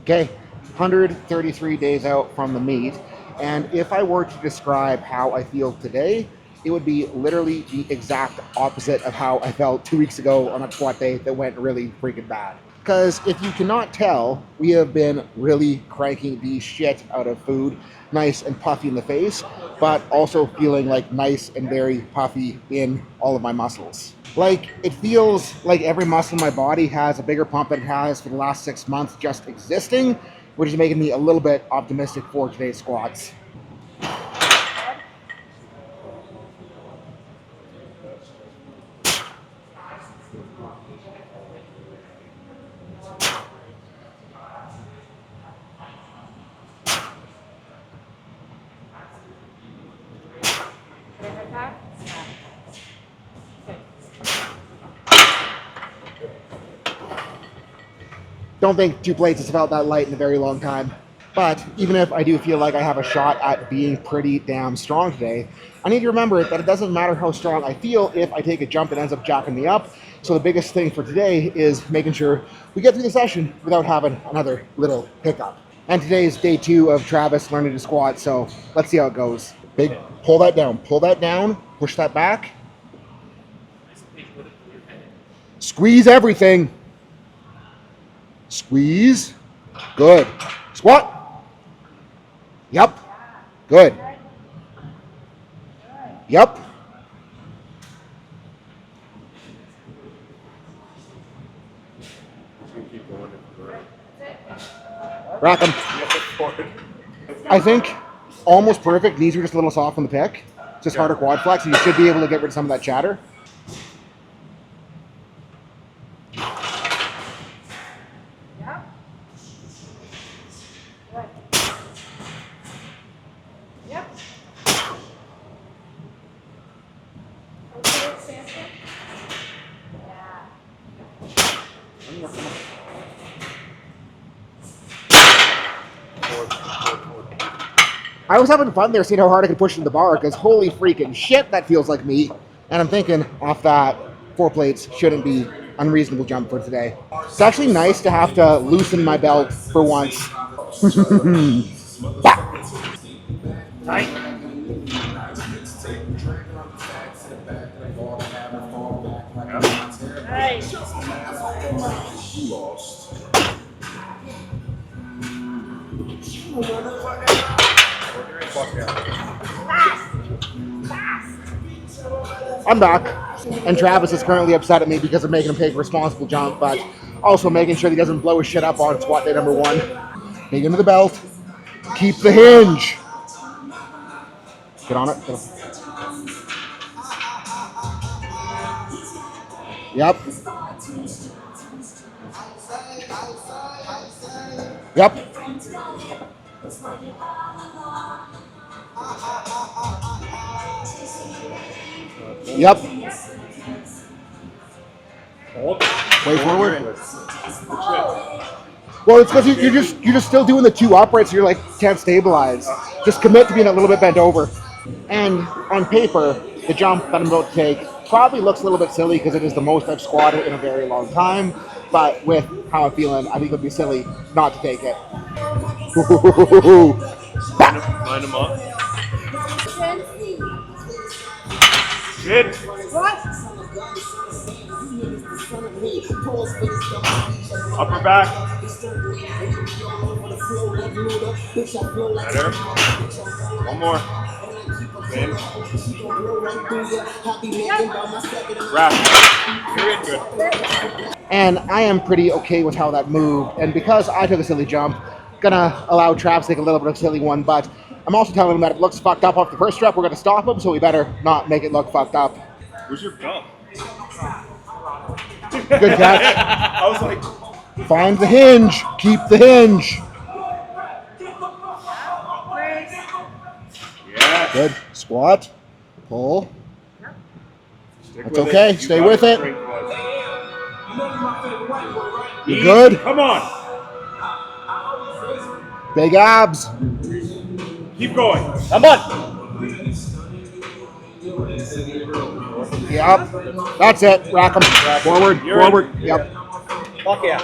Okay, 133 days out from the meet, and if I were to describe how I feel today, it would be literally the exact opposite of how I felt 2 weeks ago on a squat day that went really freaking bad. Because if you cannot tell, we have been really cranking the shit out of food, nice and puffy in the face, but also feeling like nice and very puffy in all of my muscles. Like, it feels like every muscle in my body has a bigger pump than it has for the last 6 months just existing, which is making me a little bit optimistic for today's squats. Don't think 2 plates has felt that light in a very long time. But even if I do feel like I have a shot at being pretty damn strong today, I need to remember that it doesn't matter how strong I feel if I take a jump that ends up jacking me up. So the biggest thing for today is making sure we get through the session without having another little hiccup. And today is day 2 of Travis learning to squat, so let's see how it goes. Big, pull that down, push that back. Squeeze everything. Squeeze. Good. Squat. Yep. Good. Yep. Rack them. I think almost perfect. Knees are just a little soft on the pick. Just harder quad flex, and you should be able to get rid of some of that chatter. I was having fun there seeing how hard I could push in the bar, because holy freaking shit, that feels like meat. And I'm thinking off that, 4 plates shouldn't be unreasonable jump for today. It's actually nice to have to loosen my belt for once. Right. I'm back, and Travis is currently upset at me because I'm making him take a responsible jump, but also making sure he doesn't blow his shit up on squat day number 1. Dig into the belt. Keep the hinge. Get on it. Get on. Yep. Yep. Yep. Way forward. Well, it's because you're just still doing the 2 uprights, so you're like can't stabilize. Just commit to being a little bit bent over. And on paper, the jump that I'm about to take probably looks a little bit silly because it is the most I've squatted in a very long time. But with how I'm feeling, I think it would be silly not to take it. Line them up. Good. What? Upper back. Better. One more. Good. Wrap. You're in good. And I am pretty okay with how that moved. And because I took a silly jump, gonna allow Trav to take a little bit of a silly one, but I'm also telling him that if it looks fucked up off the first rep, we're gonna stop him, so we better not make it look fucked up. Where's your belt? Good catch. I was like, find the hinge. Keep the hinge. yeah. Good. Squat. Pull. That's okay. Stay with it. You're good. Come on. Big abs. Keep going. Come on. Yep. That's it. Rack them. Forward. You're forward. In. Yep. Fuck yeah.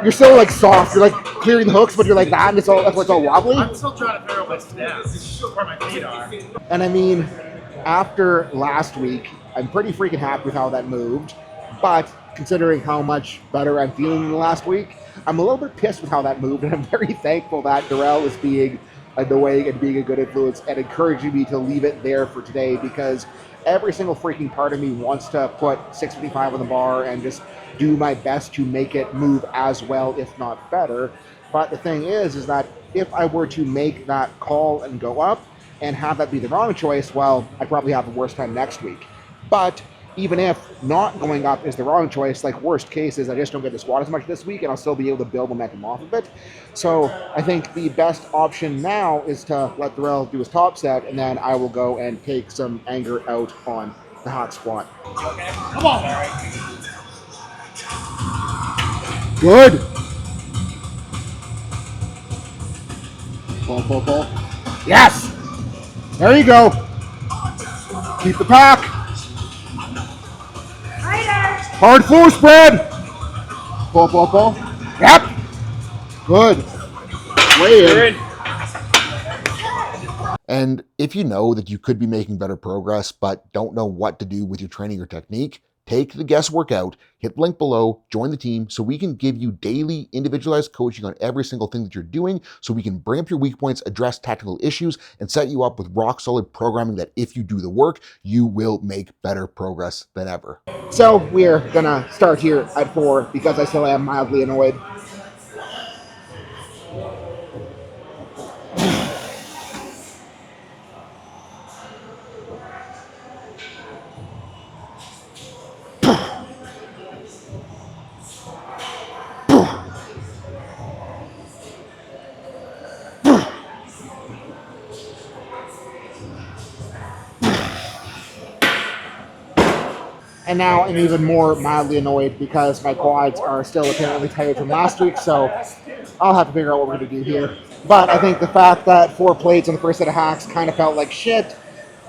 You're still like soft. You're like clearing the hooks, but you're like that, and that's why it's all wobbly. I'm still trying to figure out my stance, where my feet are. And I mean, after last week, I'm pretty freaking happy with how that moved. But considering how much better I'm feeling in the last week, I'm a little bit pissed with how that moved, and I'm very thankful that Darrell is being annoying and being a good influence and encouraging me to leave it there for today, because every single freaking part of me wants to put 655 on the bar and just do my best to make it move as well, if not better. But the thing is that if I were to make that call and go up and have that be the wrong choice, well, I'd probably have a worse time next week. But even if not going up is the wrong choice, like worst case is I just don't get to squat as much this week and I'll still be able to build momentum off of it. So I think the best option now is to let Darrell do his top set, and then I will go and take some anger out on the hot squat. Okay. Come on, Larry. Good. Pull. Yes! There you go. Keep the pack. Hard floor spread. Pull. Yep. Good. Way in. And if you know that you could be making better progress but don't know what to do with your training or technique, take the guesswork out, hit the link below, join the team so we can give you daily individualized coaching on every single thing that you're doing, so we can bring up your weak points, address tactical issues, and set you up with rock solid programming that if you do the work, you will make better progress than ever. So we're gonna start here at 4 because I still am mildly annoyed. And now I'm even more mildly annoyed because my quads are still apparently tired from last week, so I'll have to figure out what we're going to do here. But I think the fact that 4 plates on the first set of hacks kind of felt like shit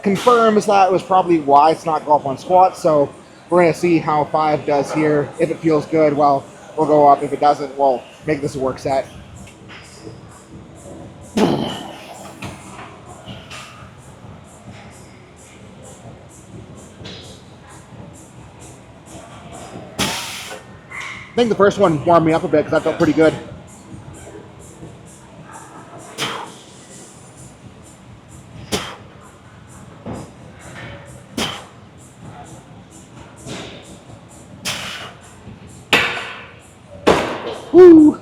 confirms that it was probably wise to not go up on squats, so we're going to see how 5 does here. If it feels good, well, we'll go up. If it doesn't, we'll make this a work set. I think the first one warmed me up a bit because I felt pretty good. Woo!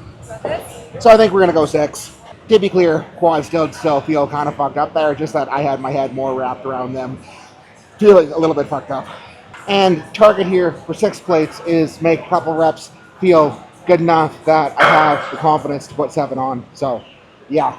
So I think we're going to go 6. To be clear, quads still feel kind of fucked up there, just that I had my head more wrapped around them. Feeling a little bit fucked up. And target here for 6 plates is make a couple reps feel good enough that I have the confidence to put 7 on. So, yeah.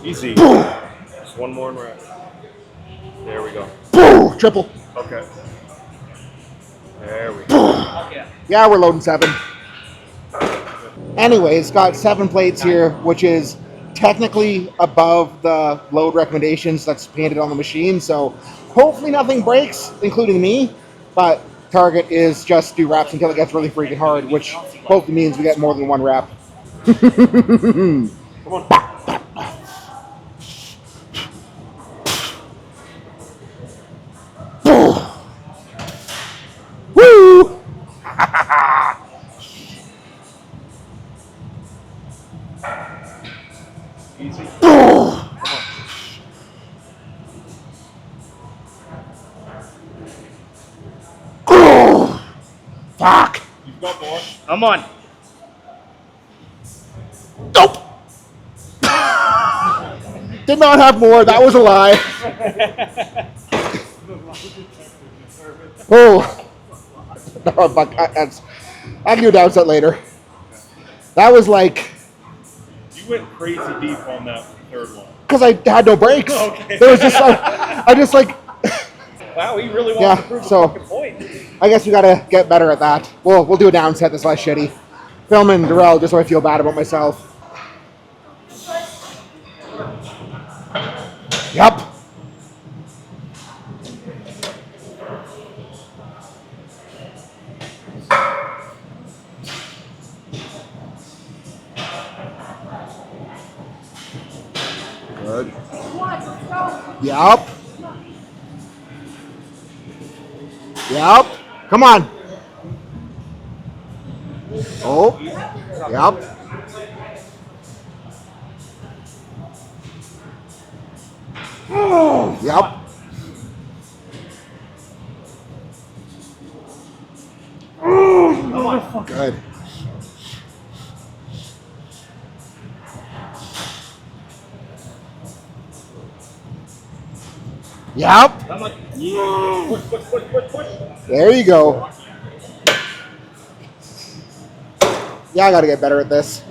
Easy. Just one more rep. There we go. Triple. Okay. There we go. Yeah, we're loading 7. Anyways, got 7 plates here, which is technically above the load recommendations that's painted on the machine. So hopefully nothing breaks, including me. But target is just do reps until it gets really freaking hard, which hopefully means we get more than 1 rep. Come on. Woo! Easy. Fuck! You've got more. I'm on. Nope! Did not have more. That was a lie. Oh. No, fuck. I can do a down set later. That was like... You went crazy deep on that third one. Because I had no brakes. Okay. There was just I just like... Wow, he really wants to prove so, a fucking point. I guess we gotta get better at that. We'll do a down set that's less shitty. Filming Darrell just so I feel bad about myself. Yep. Good. Yep. Yep. Come on. Oh. Yep. Yep. Good. Yep. There you go. Yeah, I gotta get better at this.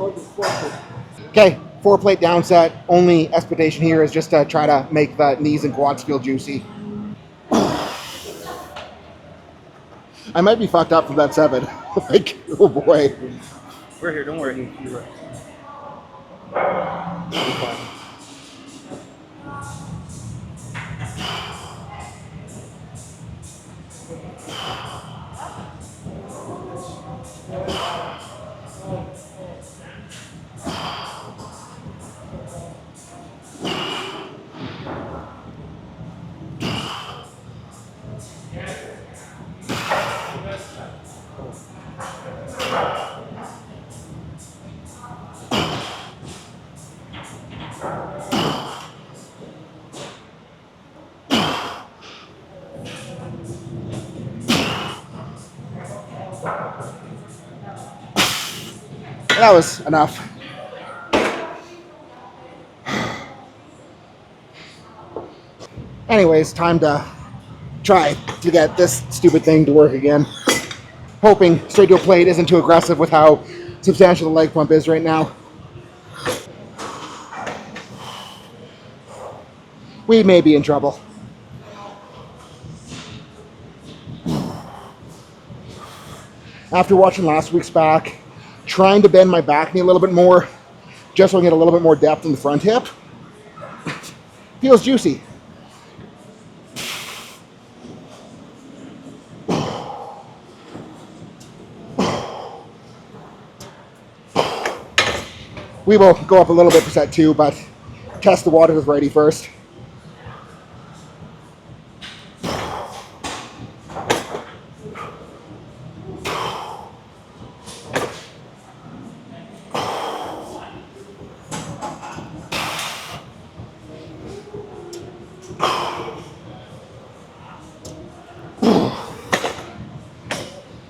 Okay, 4-plate down set. Only expectation here is just to try to make the knees and quads feel juicy. I might be fucked up from that 7. Like, oh boy. We're here, don't worry. That was enough. Anyways, time to try to get this stupid thing to work again. Hoping straight to a plate isn't too aggressive with how substantial the leg pump is right now. We may be in trouble. After watching last week's back, trying to bend my back knee a little bit more, just so I can get a little bit more depth in the front hip, feels juicy. We will go up a little bit for set 2, but test the water with righty first.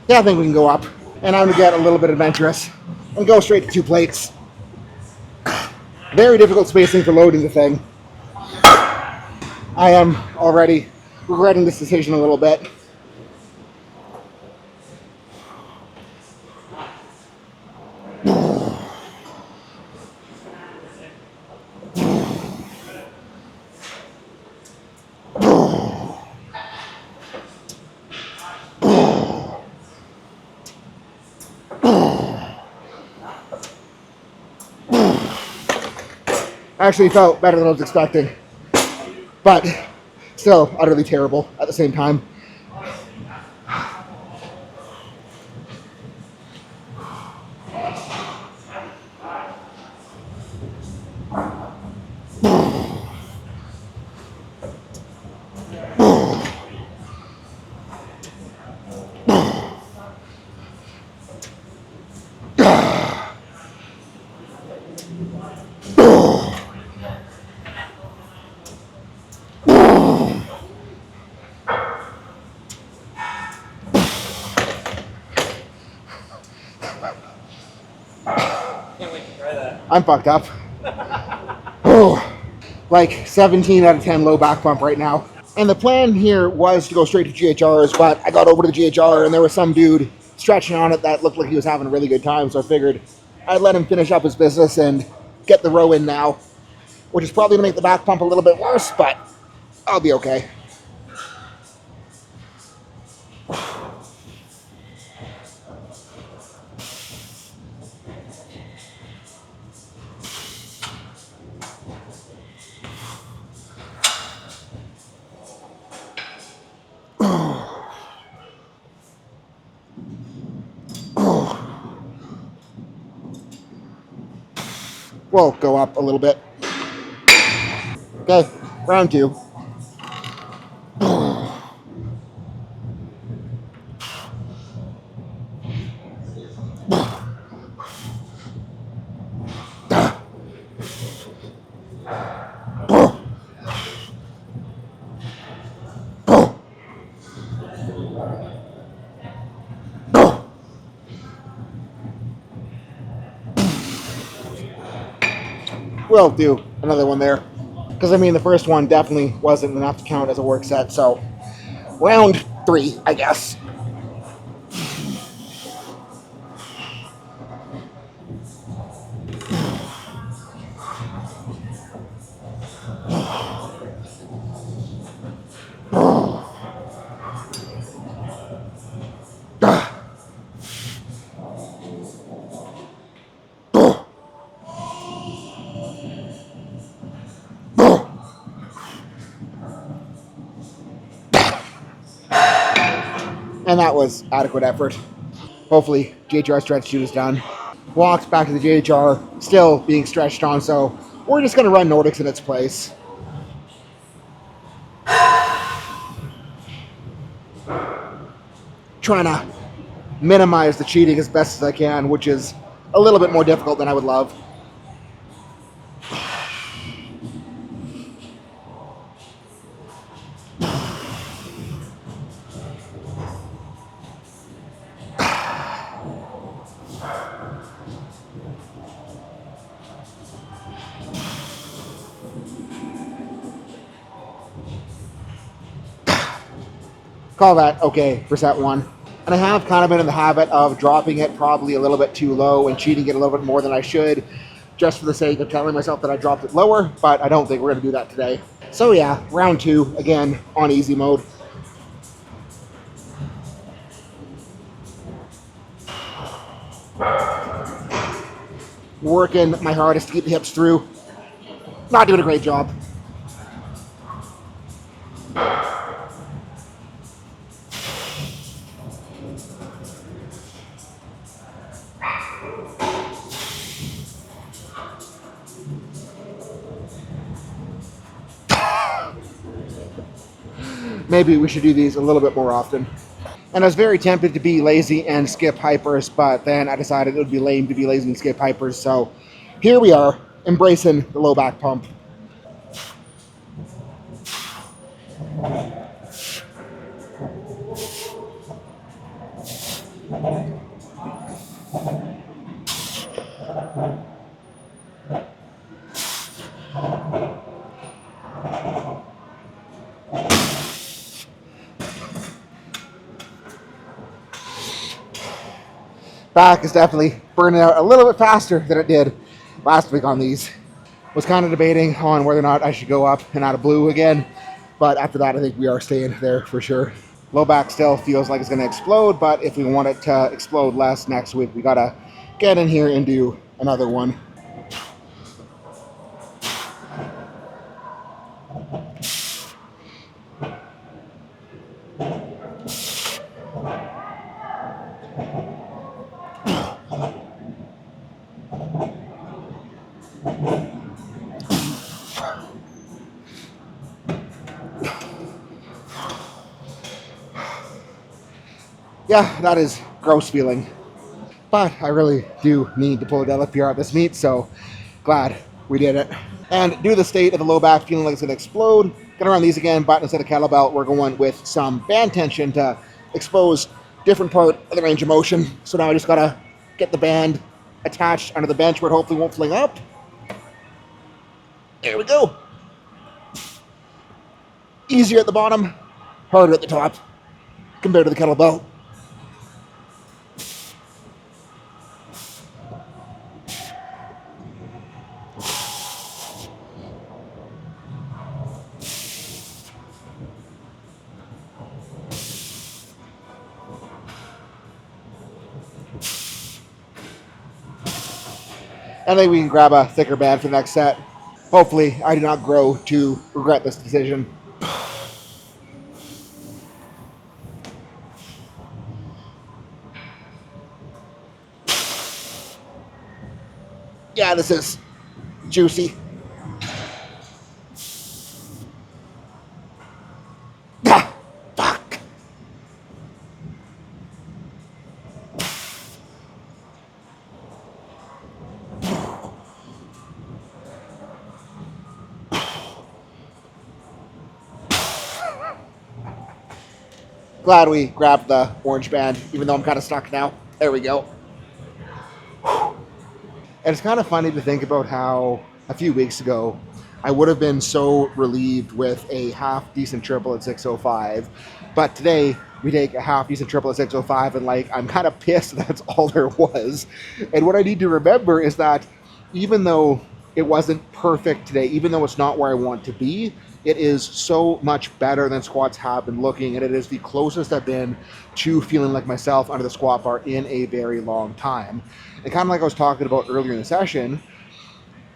Yeah, I think we can go up. And I'm going to get a little bit adventurous and go straight to 2 plates. Very difficult spacing for loading the thing. I am already regretting this decision a little bit. Actually felt better than I was expecting, but still utterly terrible at the same time. I'm fucked up. Oh, like 17 out of 10 low back bump right now. And the plan here was to go straight to GHRs, but I got over to the GHR and there was some dude stretching on it that looked like he was having a really good time. So I figured I'd let him finish up his business and get the row in now, which is probably gonna make the back pump a little bit worse, but I'll be okay. We'll go up a little bit. Okay, round 2. We'll do another one there. Because, I mean, the first one definitely wasn't enough to count as a work set, so round 3, I guess. And that was adequate effort. Hopefully, GHR stretch 2 is done. Walked back to the GHR, still being stretched on, so we're just going to run Nordics in its place. Trying to minimize the cheating as best as I can, which is a little bit more difficult than I would love. Call that okay for set 1. And I have kind of been in the habit of dropping it probably a little bit too low and cheating it a little bit more than I should, just for the sake of telling myself that I dropped it lower, but I don't think we're going to do that today. So yeah, round 2, again, on easy mode. Working my hardest to keep the hips through. Not doing a great job. Maybe we should do these a little bit more often. And I was very tempted to be lazy and skip hypers, but then I decided it would be lame to be lazy and skip hypers. So here we are, embracing the low back pump. Back is definitely burning out a little bit faster than it did last week on these. Was kind of debating on whether or not I should go up and out of blue again, but after that I think we are staying there for sure. Low back still feels like it's going to explode, but if we want it to explode less next week, we got to get in here and do another one. Yeah, that is gross feeling. But I really do need to pull a deadlift PR at this meet, so glad we did it. And due to the state of the low back feeling like it's going to explode, gonna run these again, but instead of kettlebell, we're going with some band tension to expose different part of the range of motion. So now I just gotta get the band attached under the bench where it hopefully won't fling up. There we go. Easier at the bottom, harder at the top compared to the kettlebell. And then we can grab a thicker band for the next set. Hopefully, I do not grow to regret this decision. Yeah, this is Juicy. Ah, fuck. Glad we grabbed the orange band, even though I'm kind of stuck now. There we go. And it's kind of funny to think about how a few weeks ago I would have been so relieved with a half decent triple at 605, but today we take a half decent triple at 605 and like I'm kind of pissed that's all there was. And what I need to remember is that even though it wasn't perfect today, even though it's not where I want to be, it is so much better than squats have been looking, and it is the closest I've been to feeling like myself under the squat bar in a very long time. And kind of like I was talking about earlier in the session,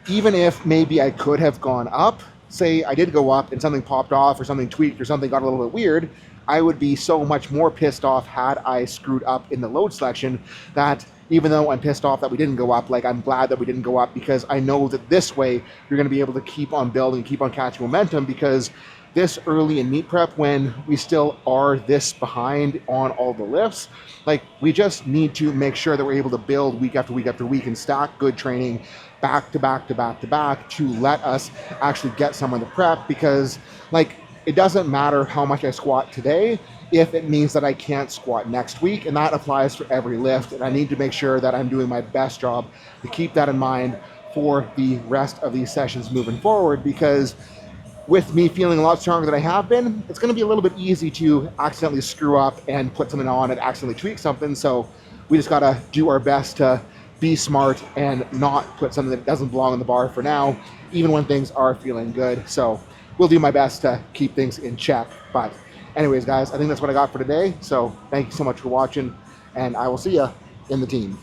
even if maybe I could have gone up, say I did go up and something popped off or something tweaked or something got a little bit weird, I would be so much more pissed off had I screwed up in the load selection that even though I'm pissed off that we didn't go up, like I'm glad that we didn't go up because I know that this way you're going to be able to keep on building, keep on catching momentum, because this early in meet prep when we still are this behind on all the lifts, like we just need to make sure that we're able to build week after week after week and stack good training back to back to back to back to let us actually get some of the prep, because like it doesn't matter how much I squat today if it means that I can't squat next week, and that applies for every lift, and I need to make sure that I'm doing my best job to keep that in mind for the rest of these sessions moving forward, because with me feeling a lot stronger than I have been, it's going to be a little bit easy to accidentally screw up and put something on and accidentally tweak something. So we just got to do our best to be smart and not put something that doesn't belong on the bar for now, even when things are feeling good. So we'll do my best to keep things in check. But anyways, guys, I think that's what I got for today. So thank you so much for watching, and I will see you in the team.